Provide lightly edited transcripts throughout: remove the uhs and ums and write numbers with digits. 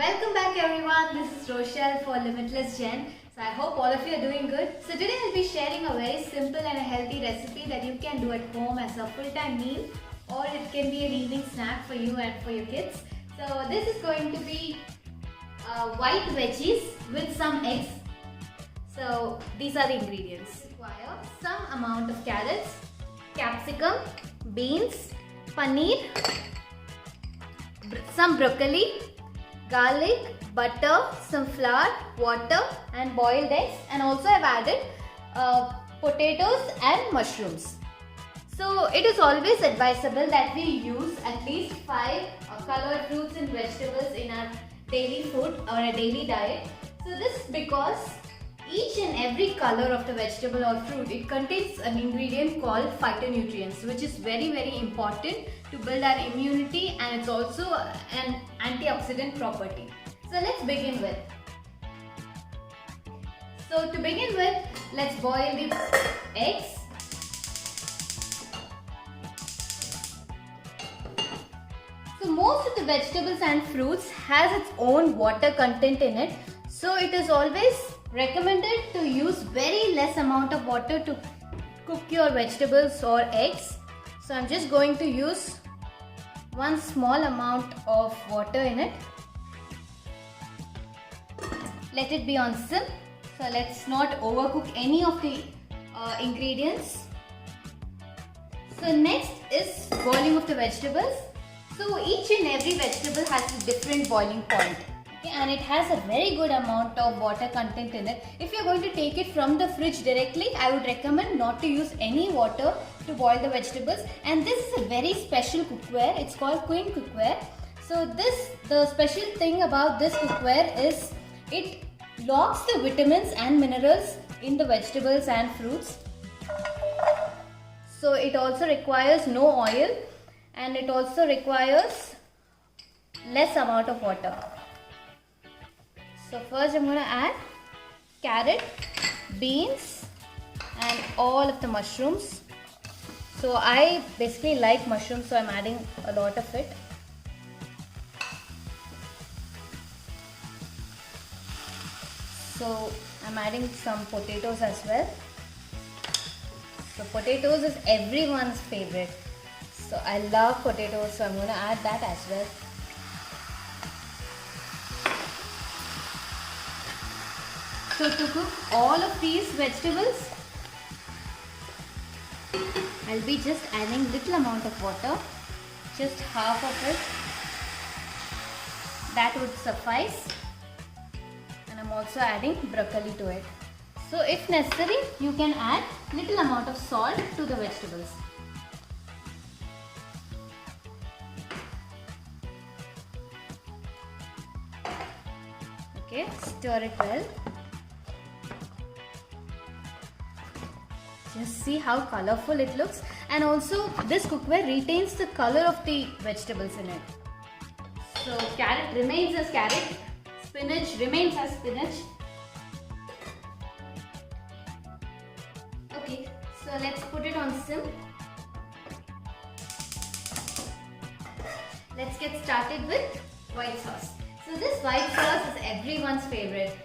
Welcome back everyone, this is Rochelle for Limitless Gen. So I hope all of you are doing good. So today I'll be sharing a very simple and a healthy recipe that you can do at home as a full-time meal, or it can be an evening snack for you and for your kids. So this is going to be white veggies with some eggs. So these are the ingredients. Require some amount of carrots, capsicum, beans, paneer, some broccoli, garlic, butter, some flour, water and boiled eggs, and also I've added potatoes and mushrooms. So it is always advisable that we use at least 5 colored fruits and vegetables in our daily food or a daily diet. So this is because each and every color of the vegetable or fruit, it contains an ingredient called phytonutrients, which is very important to build our immunity, and it's also an antioxidant property. So let's begin with. So to begin with, let's boil the eggs. So most of the vegetables and fruits has its own water content in it. So it is always recommended to use very less amount of water to cook your vegetables or eggs. So I'm just going to use one small amount of water in it. Let it be on sim. So let's not overcook any of the ingredients. So next is boiling of the vegetables. So each and every vegetable has a different boiling point. Okay, and it has a very good amount of water content in it. If you're going to take it from the fridge directly, I would recommend not to use any water to boil the vegetables. And this is a very special cookware. It's called Queen cookware. So the special thing about this cookware is it locks the vitamins and minerals in the vegetables and fruits. So it also requires no oil, and it also requires less amount of water. So first I'm going to add carrot, beans and all of the mushrooms. So I basically like mushrooms, so I'm adding a lot of it. So I'm adding some potatoes as well. So potatoes is everyone's favorite. So I love potatoes, so I'm going to add that as well. So to cook all of these vegetables, I'll be just adding little amount of water, just half of it. That would suffice. And I'm also adding broccoli to it. So if necessary, you can add little amount of salt to the vegetables. Okay, stir it well. Just see how colorful it looks, and also this cookware retains the color of the vegetables in it. So carrot remains as carrot, spinach remains as spinach. Okay, so let's put it on sim. Let's get started with white sauce. So this white sauce is everyone's favorite.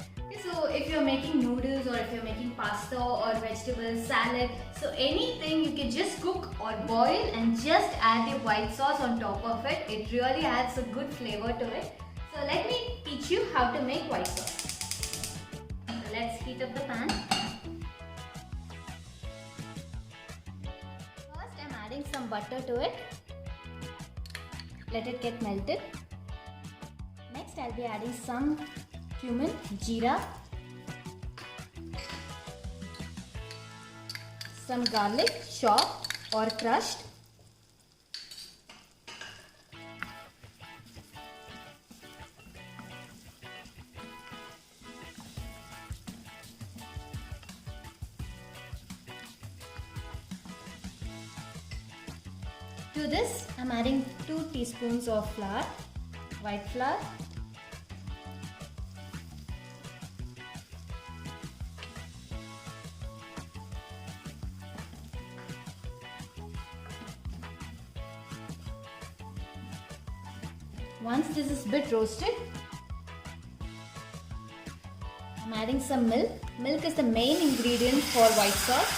So if you're making noodles, or if you're making pasta or vegetables, salad, so anything you can just cook or boil and just add the white sauce on top of it. It really adds a good flavor to it. So let me teach you how to make white sauce. So let's heat up the pan. First I'm adding some butter to it. Let it get melted. Next I'll be adding some cumin, jeera, some garlic chopped or crushed, to this I'm adding 2 teaspoons of flour, white flour, Once this is a bit roasted, I'm adding some milk. Milk is the main ingredient for white sauce.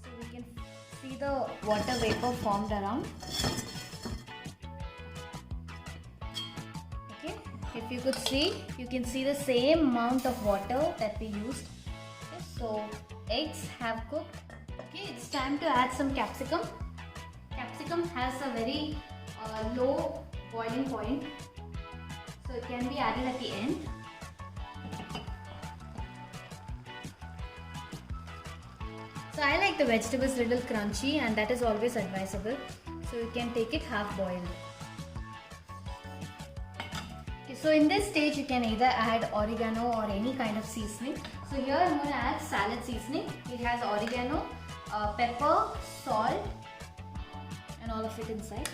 So we can see the water vapor formed around. Okay, if you could see, you can see the same amount of water that we used. Okay, so eggs have cooked. Okay, it's time to add some capsicum. Capsicum has a very low boiling point, so it can be added at the end. So I like the vegetables little crunchy, and that is always advisable. So you can take it half boiled. Okay, so in this stage you can either add oregano or any kind of seasoning. So here I'm going to add salad seasoning. It has oregano, pepper, salt, and all of it inside.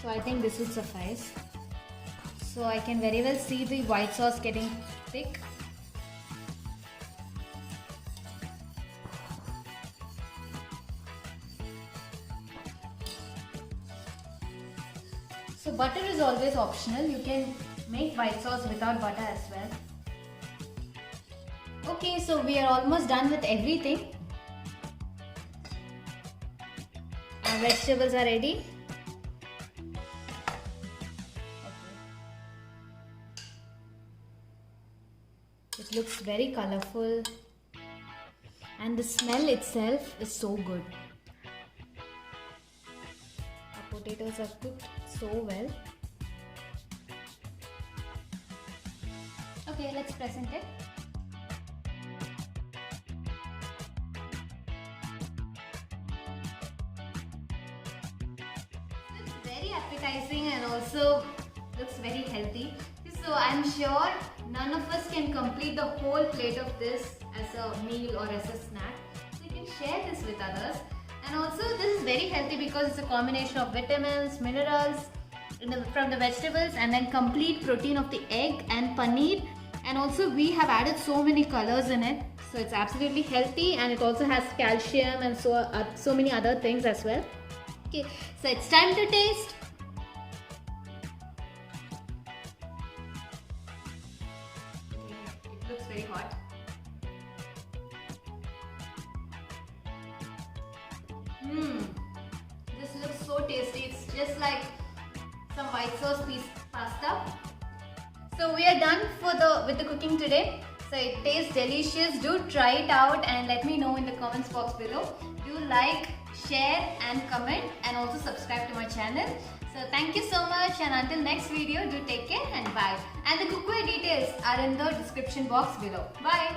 So I think this would suffice. So I can very well see the white sauce getting thick. So butter is always optional. You can make white sauce without butter as well. Okay, so we are almost done with everything. Our vegetables are ready. It looks very colorful, and the smell itself is so good. Our potatoes are cooked so well. Okay, let's present it. It's very appetizing and also looks very healthy. So I'm sure none of us can complete the whole plate of this as a meal or as a snack. So you can share this with others. And also this is very healthy because it's a combination of vitamins, minerals from the vegetables, and then complete protein of the egg and paneer. And also we have added so many colors in it. So it's absolutely healthy, and it also has calcium and so many other things as well. Okay, so it's time to taste. It looks very hot. This looks so tasty. It's just like some white sauce pasta. So we are done with the cooking today. So it tastes delicious. Do try it out and let me know in the comments box below. Do like, share and comment, and also subscribe to my channel. So thank you so much, and until next video, do take care and bye. And the cookware details are in the description box below. Bye.